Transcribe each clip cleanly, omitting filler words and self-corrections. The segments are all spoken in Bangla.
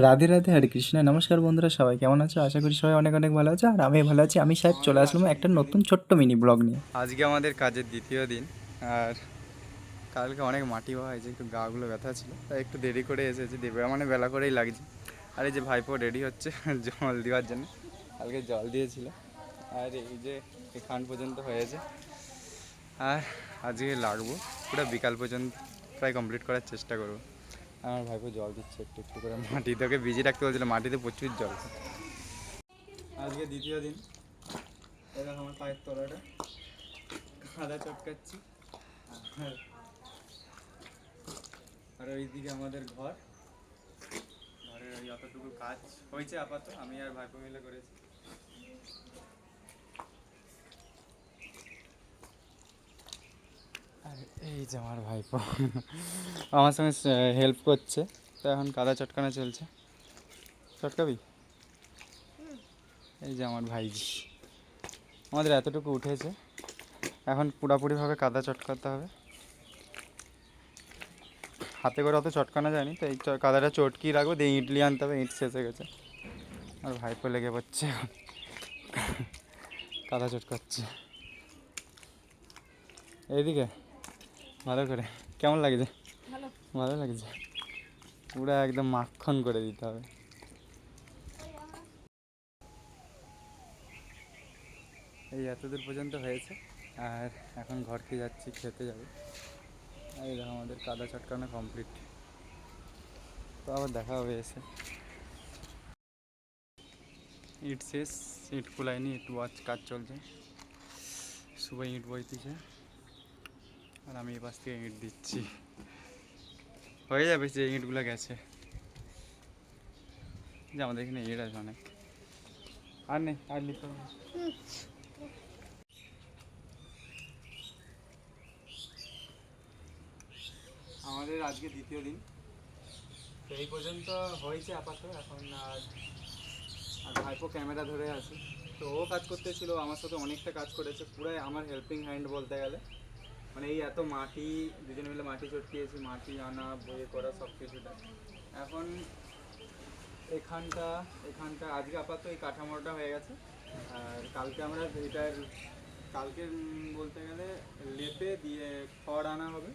রাধে রাধে, হরে কৃষ্ণ। নমস্কার বন্ধুরা, সবাই কেমন আছো? আশা করি সবাই অনেক অনেক ভালো আছে। আর আমি ভালো আছি। আমি সাহেব চলে আসলাম একটা নতুন ছোট্ট মিনি ব্লগ নিয়ে। আজকে আমাদের কাজের দ্বিতীয় দিন। আর কালকে অনেক মাটি হওয়া হয়েছে, একটু গাগুলো ব্যথা ছিল, তাই একটু দেরি করে এসেছি। দেবে মানে বেলা করেই লাগছে। আর এই যে ভাইপো রেডি হচ্ছে জল দেওয়ার জন্য। কালকে জল দিয়েছিল। আর এই যে এখান পর্যন্ত হয়েছে। আর আজকে লাগবো পুরো বিকাল পর্যন্ত প্রায় কমপ্লিট করার চেষ্টা করবো। আমার ভাইপো জল দিচ্ছে একটু একটু করে। মাটিটাকে ভিজে রাখতে বলছিল, মাটিতে প্রচুর জল। আজকে দ্বিতীয় দিন। এবার আমার পায়ের তলাটা কাদা চটকাচ্ছি। আর ওইদিকে আমাদের ঘরের ওই অতটুকু কাজ হয়েছে আপাতত, আমি আর ভাইপো মিলে করেছি। আর এই যে আমার ভাইপো আমার সঙ্গে হেল্প করছে। তো এখন কাদা চটকানো চলছে। চটকাবি? এই যে আমার ভাইজি, আমাদের এতটুকু উঠেছে, এখন পুরোপুরিভাবে কাদা চটকাতে হবে। হাতে করে অত চটকানো যায়নি, তো এই কাদাটা চটকিয়ে রাখবো, দিয়ে ইডলি আনতে হবে। ইট শেষ হয়ে গেছে। আর ভাইপো লেগে পড়ছে কাদা চটকাচ্ছে। এইদিকে ভালো করে। কেমন লাগছে? ভালো লাগছে। পুরো একদম মাখন করে দিতে হবে। এই এতদূর পর্যন্ত হয়েছে। আর এখন ঘরকে যাচ্ছি, খেতে যাবো। এই দেখো আমাদের কাদা চটকানো কমপ্লিট। তো আবার দেখা হবে এসে। ইট শেষ, ইট কুলায়নি, ইট কাজ চলছে। সবাই ইট বইতেছে আর আমি এই পাশ থেকে ইট দিচ্ছি। হয়ে যাবে যে ইটগুলো গেছে। যে আমাদের এখানে ইট আছে অনেক। আর নেই, আর নিতে হবে। আমাদের আজকে দ্বিতীয় দিন। তো এই পর্যন্ত হয়েছে আপাতত। এখন আর ভাইপো ক্যামেরা ধরে আছে। তো ও কাজ করতেছিল, আমার সাথে অনেকটা কাজ করেছে, পুরাই আমার হেল্পিং হ্যান্ড বলতে গেলে। মানে এই এত মাটি, দুজনে মিলে মাটি চটকিয়েছি, মাটি আনা, বয়ে করা, সব কিছুটা। এখন এখানটা এখানটা আজকে আপাতত এই কাঠামোটা হয়ে গেছে। আর কালকে আমরা কালকে বলতে গেলে লেপে দিয়ে খড় আনা হবে,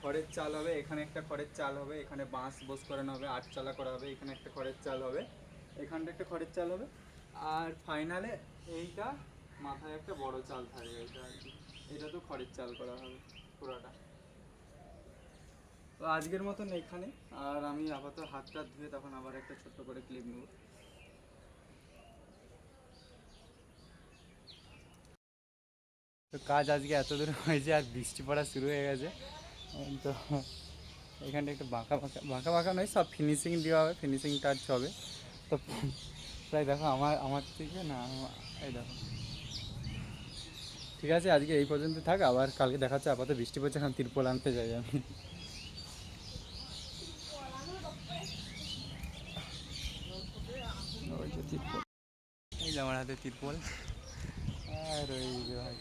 খড়ের চাল হবে। এখানে একটা খড়ের চাল হবে, এখানে বাঁশ বোস করানো হবে, আটচালা করা হবে। এখানে একটা খড়ের চাল হবে, এখানটা একটা খড়ের চাল হবে। আর ফাইনালে এইটা মাথায় একটা বড় চাল থাকবে, এটা আর কি। এটা তো খড়ের চাল করা হবে পুরোটা। তো আজকের মতন এখানে। আর আমি আপাতত হাতটা ধুয়ে তখন আবার একটা ছোট্ট করে ক্লিপ নেব। তো কাজ আজকে এত দূর হয়েছে, আর বৃষ্টি পড়া শুরু হয়ে গেছে। তো এখানটা একটু বাঁকা বাঁকা বাঁকা বাঁকা নয়, সব ফিনিশিং দেওয়া হবে, ফিনিশিং টাচ হবে। তো প্রায় দেখো আমার আমার থেকে না, এই দেখো। ঠিক আছে, আজকে এই পর্যন্ত থাক, আবার কালকে দেখাচ্ছে। আপাতত বৃষ্টি পড়ছে, এখন তিরপল আনতে যাই আমি। ওই যে তিরপল, এই যে আমার হাতে তিরপল। আর ওই যে ভাই,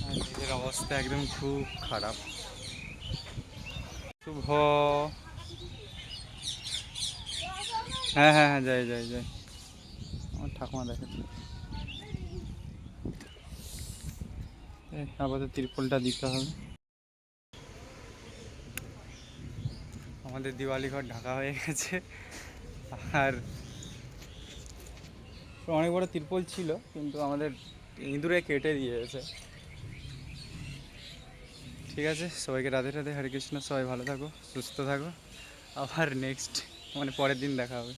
আর নিজের অবস্থা একদম খুব খারাপ। শুভ। হ্যাঁ হ্যাঁ হ্যাঁ, যাই যাই যাই। আমার ঠাকুমা দেখে। আপাতত তিরপলটা দিতে হবে। আমাদের দিওয়ালি ঘর ঢাকা হয়ে গেছে। আর অনেক বড় তিরপল ছিল, কিন্তু আমাদের ইঁদুরে কেটে দিয়েছে। ঠিক আছে, সবাইকে রাধে রাধে, হরে কৃষ্ণ। সবাই ভালো থাকো, সুস্থ থাকো। আবার নেক্সট মানে পরের দিন দেখা হবে।